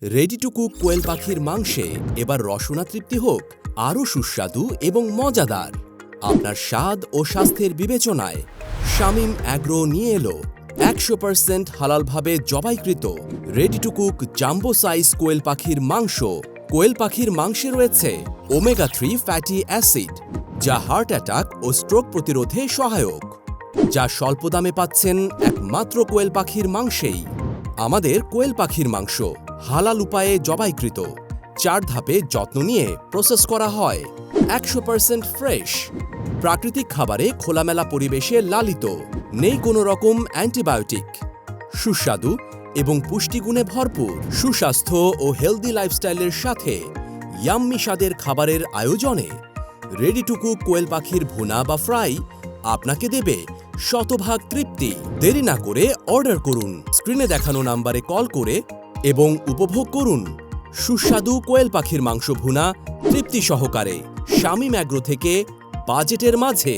Ready to cook কোয়েল পাখির মাংসে এবার রসনা তৃপ্তি হোক আরও সুস্বাদু এবং মজাদার। আপনার স্বাদ ও স্বাস্থ্যের বিবেচনায় শামীম অ্যাগ্রো নিয়ে এলো 100% হালালভাবে জবাইকৃত ready to cook jumbo size কোয়েল পাখির মাংস। কোয়েল পাখির মাংসে রয়েছে ওমেগা-3 ফ্যাটি অ্যাসিড, যা হার্ট অ্যাটাক ও স্ট্রোক প্রতিরোধে সহায়ক। যা স্বল্প দামে পাচ্ছেন একমাত্র কোয়েল পাখির মাংসেই। আমাদের কোয়েল পাখির মাংস হালাল উপায়ে জবাইকৃত, 4 ধাপে যত্ন নিয়ে প্রসেস করা হয়। 100% ফ্রেশ, প্রাকৃতিক খাবারে খোলামেলা পরিবেশে লালিত, নেই কোনো রকম অ্যান্টিবায়োটিক। সুস্বাদু এবং পুষ্টিগুণে ভরপুর, সুস্বাস্থ্য ও হেলদি লাইফস্টাইলের সাথে ইয়াম্মি স্বাদের খাবারের আয়োজনে রেডি টু কুক কোয়েল পাখির ভুনা বা ফ্রাই আপনাকে দেবে শতভাগ তৃপ্তি। দেরি না করে অর্ডার করুন স্ক্রিনে দেখানো নাম্বারে কল করে এবং উপভোগ করুন সুস্বাদু কোয়েল পাখির মাংস ভুনা তৃপ্তি সহকারে। শামীম অ্যাগ্রো থেকে বাজেটের মাঝে।